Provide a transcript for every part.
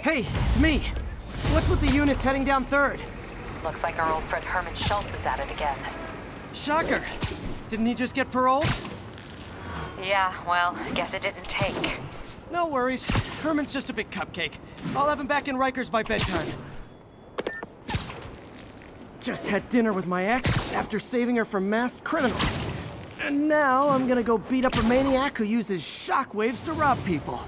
Hey, it's me. What's with the units heading down 3rd? Looks like our old friend Herman Schultz is at it again. Shocker. Didn't he just get paroled? Yeah, well, I guess it didn't take. No worries. Herman's just a big cupcake. I'll have him back in Rikers by bedtime. Just had dinner with my ex after saving her from masked criminals. And now I'm gonna go beat up a maniac who uses shockwaves to rob people.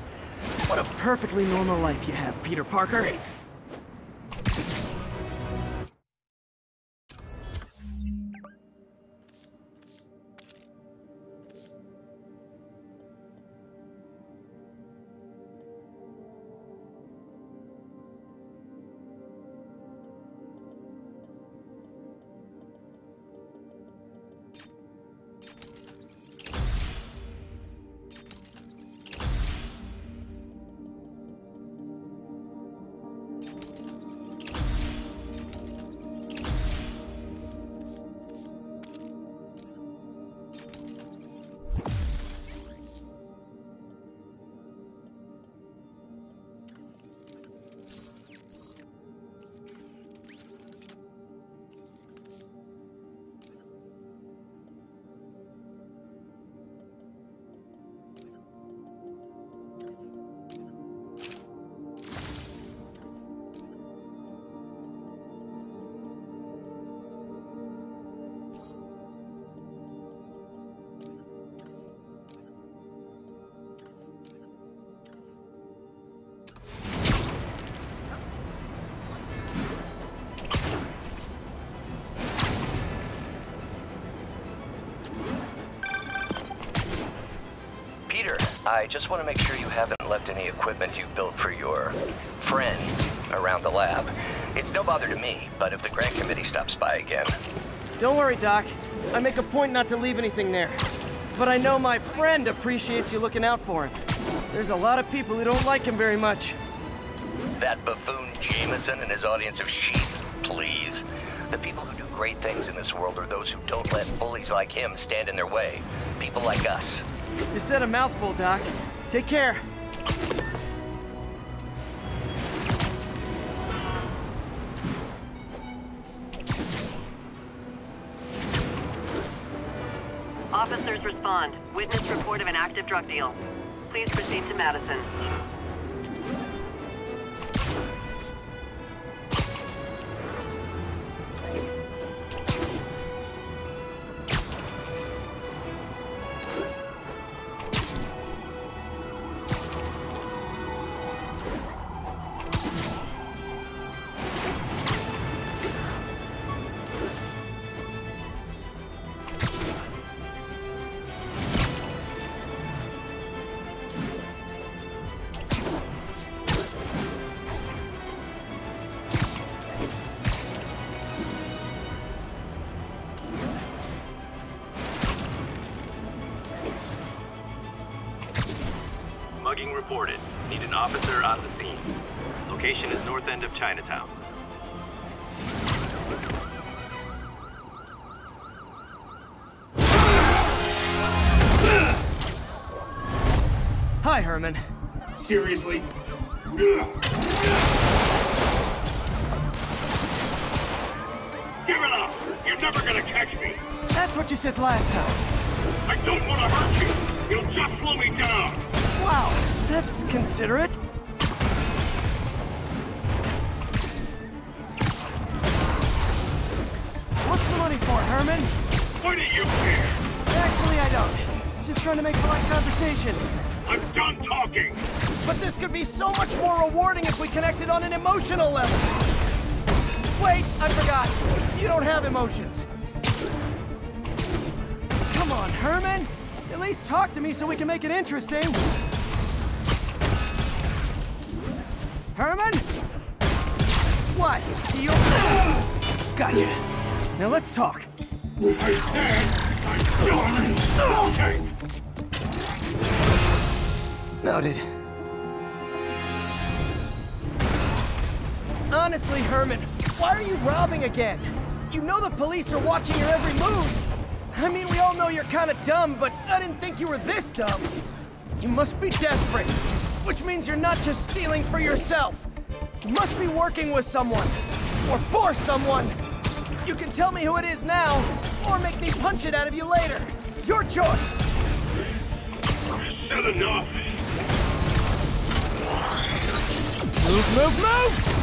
What a perfectly normal life you have, Peter Parker. I just want to make sure you haven't left any equipment you built for your friend around the lab. It's no bother to me, but if the grant committee stops by again... Don't worry, Doc. I make a point not to leave anything there. But I know my friend appreciates you looking out for him. There's a lot of people who don't like him very much. That buffoon Jameson and his audience of sheep, please. The people who do great things in this world are those who don't let bullies like him stand in their way. People like us. You said a mouthful, Doc. Take care. Officers respond. Witness report of an active drug deal. Please proceed to Madison. Mugging reported. Need an officer on the scene. Location is north end of Chinatown. Hi, Herman. Seriously? Give it up! You're never gonna catch me! That's what you said last time. I don't want to hurt you! You'll just slow me down! Wow, that's considerate. What's the money for, Herman? Why do you care? Actually, I don't. Just trying to make polite conversation. I'm done talking! But this could be so much more rewarding if we connected on an emotional level. Wait, I forgot. You don't have emotions. Come on, Herman. At least talk to me so we can make it interesting. Herman? What? You... Gotcha. Now let's talk. I said I'm done talking! Noted. Honestly, Herman, why are you robbing again? You know the police are watching your every move. I mean, we all know you're kind of dumb, but I didn't think you were this dumb. You must be desperate, which means you're not just stealing for yourself. You must be working with someone. Or for someone. You can tell me who it is now, or make me punch it out of you later. Your choice. I said enough. Move, move, move!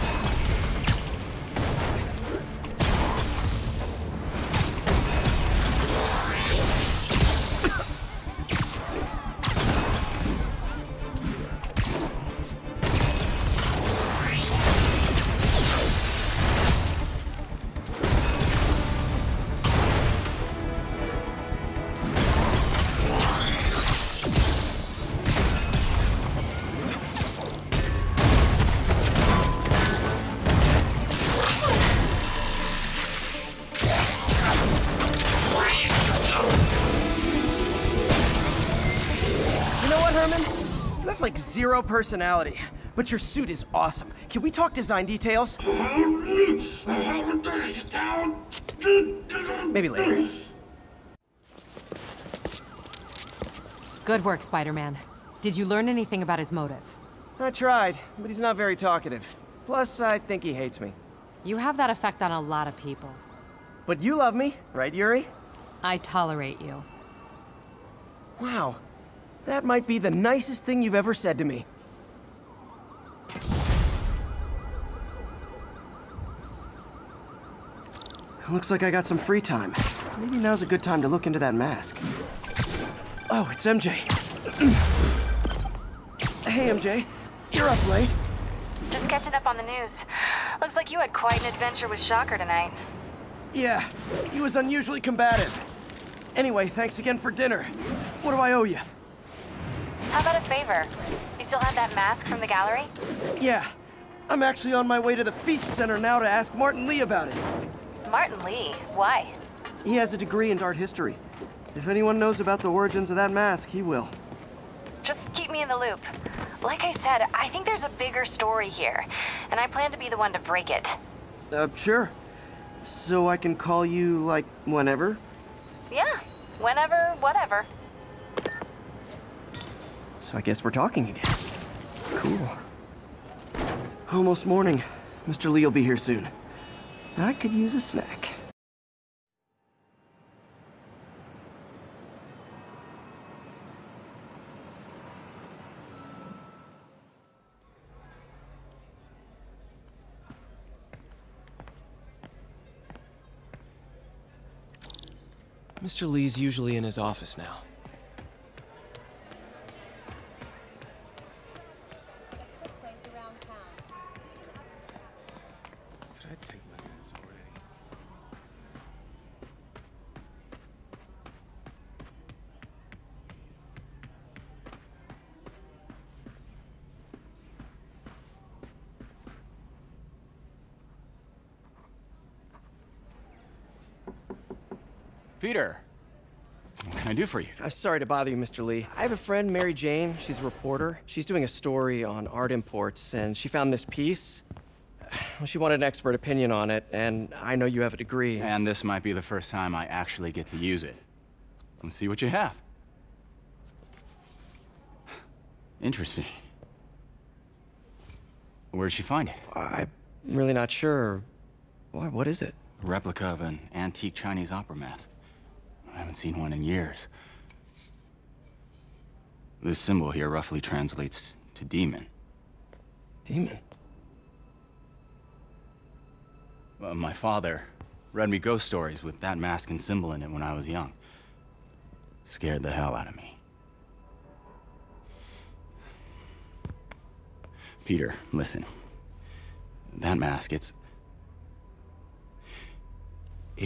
You have like zero personality, but your suit is awesome. Can we talk design details? Maybe later. Good work, Spider-Man. Did you learn anything about his motive? I tried, but he's not very talkative. Plus, I think he hates me. You have that effect on a lot of people. But you love me, right, Yuri? I tolerate you. Wow. That might be the nicest thing you've ever said to me. Looks like I got some free time. Maybe now's a good time to look into that mask. Oh, it's MJ. Hey, MJ. You're up late. Just catching up on the news. Looks like you had quite an adventure with Shocker tonight. Yeah, he was unusually combative. Anyway, thanks again for dinner. What do I owe you? How about a favor? You still have that mask from the gallery? Yeah. I'm actually on my way to the Feast Center now to ask Martin Lee about it. Martin Lee? Why? He has a degree in art history. If anyone knows about the origins of that mask, he will. Just keep me in the loop. Like I said, I think there's a bigger story here, and I plan to be the one to break it. Sure. So I can call you, like, whenever? Yeah, whenever, whatever. So I guess we're talking again. Cool. Almost morning. Mr. Lee will be here soon. I could use a snack. Mr. Lee's usually in his office now. Did I take my meds already? Peter, what can I do for you? I'm sorry to bother you, Mr. Lee. I have a friend, Mary Jane. She's a reporter. She's doing a story on art imports, and she found this piece. Well, she wanted an expert opinion on it, and I know you have a degree. And this might be the first time I actually get to use it. Let's see what you have. Interesting. Where'd she find it? I'm really not sure. Why, what is it? A replica of an antique Chinese opera mask. I haven't seen one in years. This symbol here roughly translates to demon. Demon? My father read me ghost stories with that mask and symbol in it when I was young. Scared the hell out of me. Peter, listen. That mask, it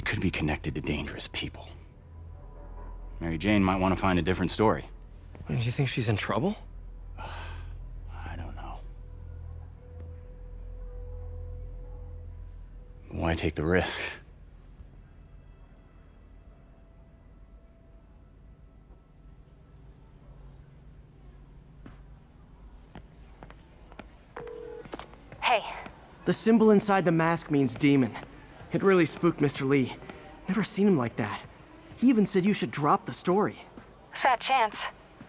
could be connected to dangerous people. Mary Jane might want to find a different story. Do you think she's in trouble? I don't know. Why take the risk? Hey. The symbol inside the mask means demon. It really spooked Mr. Lee. Never seen him like that. He even said you should drop the story. Fat chance.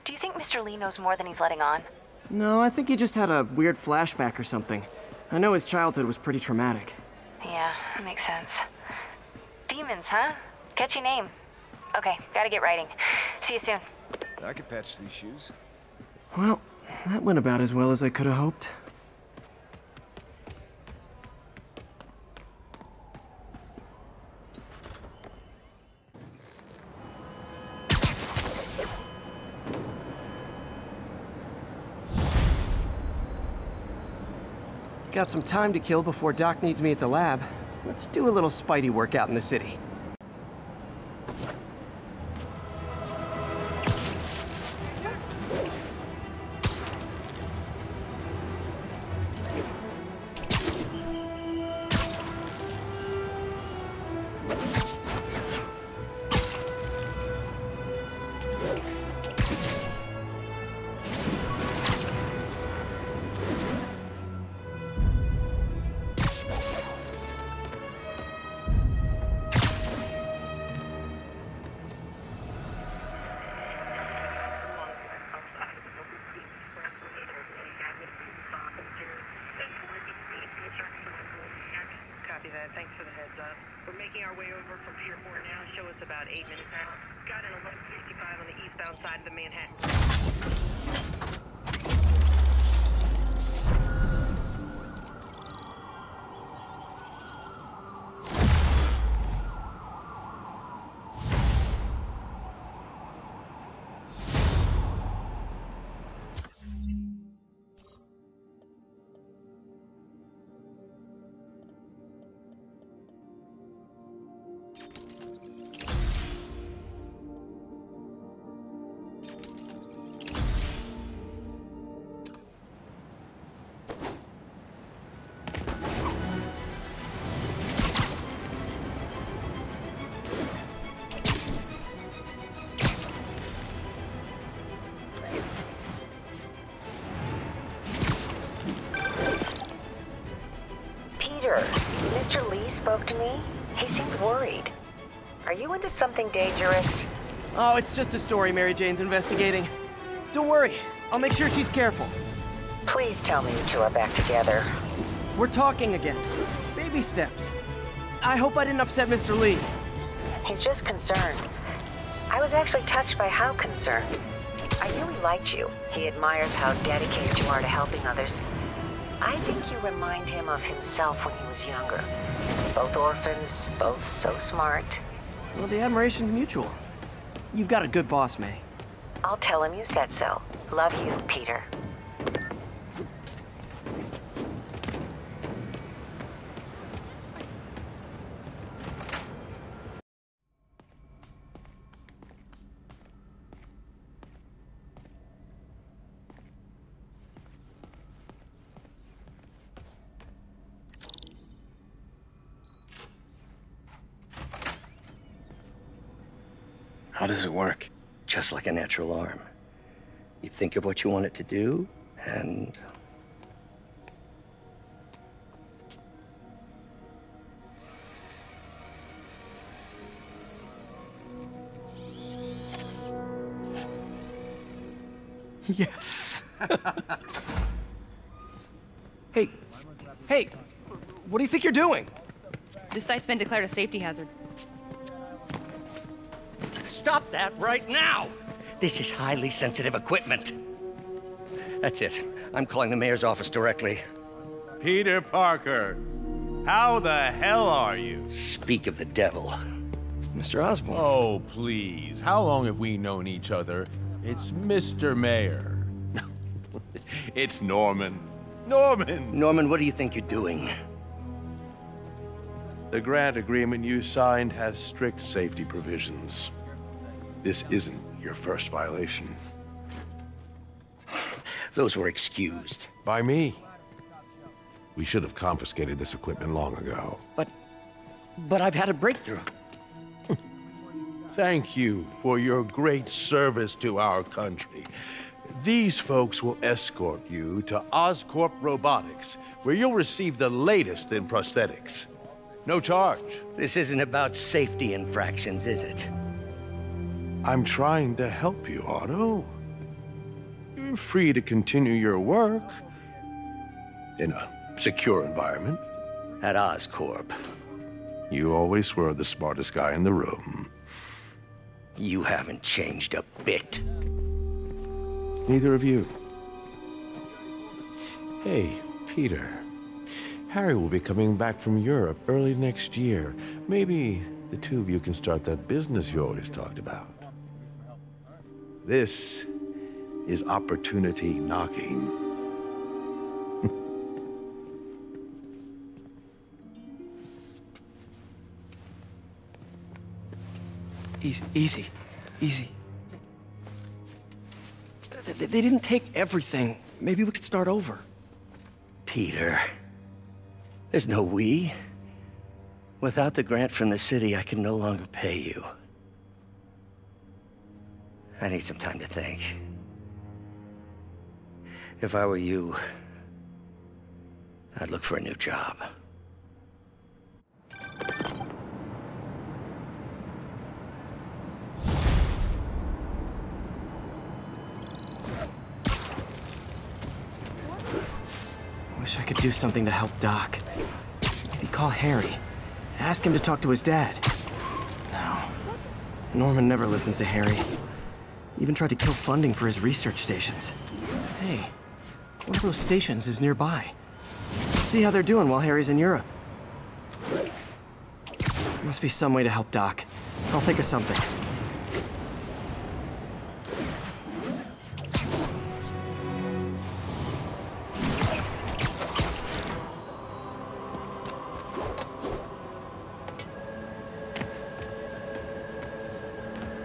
Do you think Mr. Lee knows more than he's letting on? No, I think he just had a weird flashback or something. I know his childhood was pretty traumatic. Yeah, that makes sense. Demons, huh? Catchy name. Okay, gotta get writing. See you soon. I could patch these shoes. Well, that went about as well as I could have hoped. Got some time to kill before Doc needs me at the lab. Let's do a little Spidey workout in the city. Copy that. Thanks for the heads up. We're making our way over from Pier 4 now. Show us about 8 minutes out. Got an 11:55 on the eastbound side of the Manhattan. Mr. Lee spoke to me. He seemed worried. Are you into something dangerous? Oh, it's just a story Mary Jane's investigating. Don't worry, I'll make sure she's careful. Please tell me you two are back together. We're talking again. Baby steps. I hope I didn't upset Mr. Lee. He's just concerned. I was actually touched by how concerned. I knew he liked you. He admires how dedicated you are to helping others. I think you remind him of himself when he was younger. Both orphans, both so smart. Well, the admiration's mutual. You've got a good boss, May. I'll tell him you said so. Love you, Peter. How does it work? Just like a natural arm. You think of what you want it to do, and... Yes. Hey, what do you think you're doing? This site's been declared a safety hazard. Stop that right now! This is highly sensitive equipment. That's it. I'm calling the mayor's office directly. Peter Parker, how the hell are you? Speak of the devil. Mr. Osborn. Oh, please. How long have we known each other? It's Mr. Mayor. It's Norman. Norman! Norman, what do you think you're doing? The grant agreement you signed has strict safety provisions. This isn't your first violation. Those were excused. By me. We should have confiscated this equipment long ago. But I've had a breakthrough. Thank you for your great service to our country. These folks will escort you to Oscorp Robotics, where you'll receive the latest in prosthetics. No charge. This isn't about safety infractions, is it? I'm trying to help you, Otto. You're free to continue your work in a secure environment. At Oscorp. You always were the smartest guy in the room. You haven't changed a bit. Neither of you. Hey, Peter. Harry will be coming back from Europe early next year. Maybe the two of you can start that business you always talked about. This is opportunity knocking. Easy. They didn't take everything. Maybe we could start over. Peter, there's no we. Without the grant from the city, I can no longer pay you. I need some time to think. If I were you, I'd look for a new job. Wish I could do something to help Doc. Maybe call Harry. Ask him to talk to his dad. No. Norman never listens to Harry. Even tried to kill funding for his research stations. Hey, one of those stations is nearby. Let's see how they're doing while Harry's in Europe. Must be some way to help Doc. I'll think of something.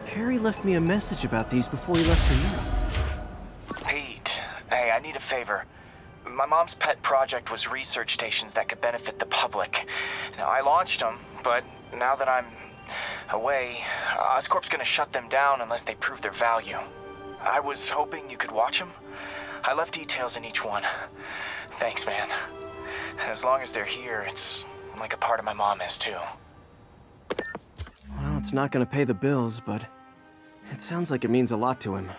Harry left me a message about these before he left for Europe. Pete, hey, I need a favor. My mom's pet project was research stations that could benefit the public. Now, I launched them, but now that I'm away, Oscorp's gonna shut them down unless they prove their value. I was hoping you could watch them. I left details in each one. Thanks, man. As long as they're here, it's like a part of my mom is, too. Well, it's not gonna pay the bills, but it sounds like it means a lot to him.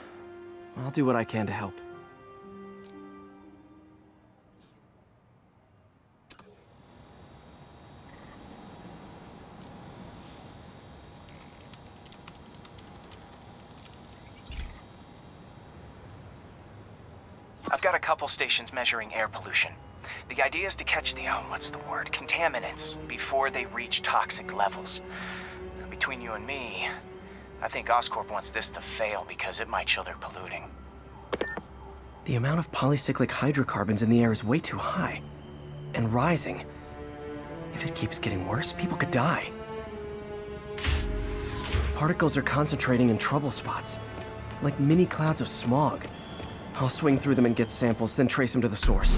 I'll do what I can to help. I've got a couple stations measuring air pollution. The idea is to catch the, contaminants before they reach toxic levels. Between you and me, I think Oscorp wants this to fail because it might show they're polluting. The amount of polycyclic hydrocarbons in the air is way too high. And rising. If it keeps getting worse, people could die. Particles are concentrating in trouble spots, like mini clouds of smog. I'll swing through them and get samples, then trace them to the source.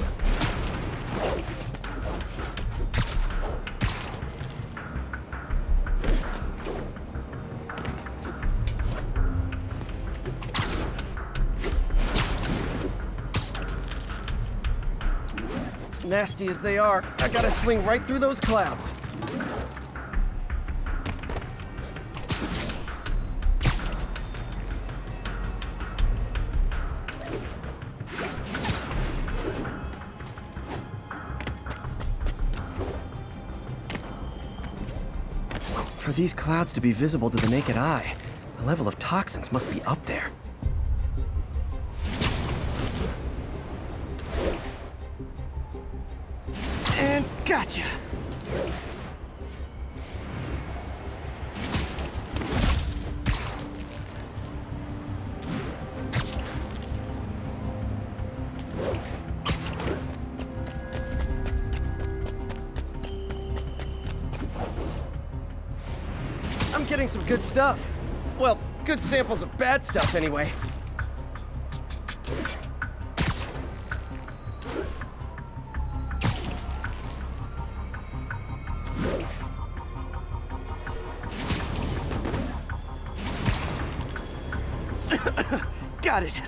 Nasty as they are, I gotta swing right through those clouds. For these clouds to be visible to the naked eye, the level of toxins must be up there. And gotcha! I'm getting some good stuff. Well, good samples of bad stuff anyway. Got it.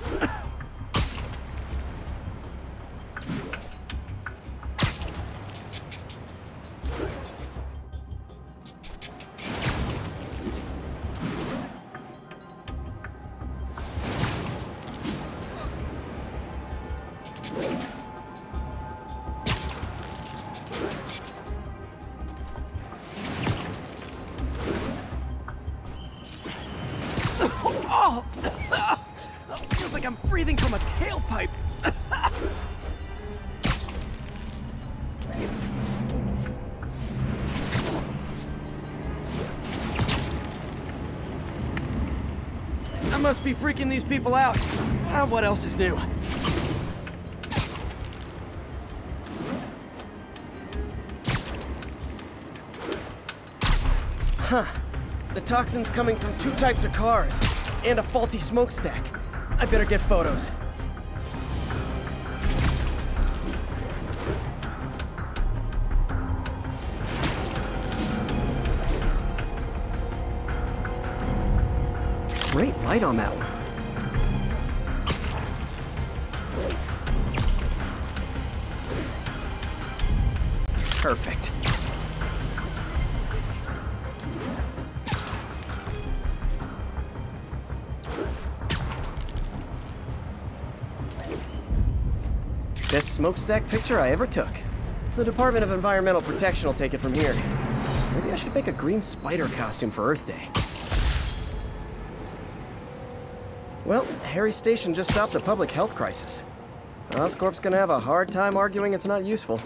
from a tailpipe. I must be freaking these people out. What else is new? Huh. The toxin's coming from 2 types of cars, and a faulty smokestack. I better get photos. Great light on that one. Perfect. Best smokestack picture I ever took. The Department of Environmental Protection will take it from here. Maybe I should make a green spider costume for Earth Day. Well, Harry's station just stopped a public health crisis. Oscorp's gonna have a hard time arguing it's not useful.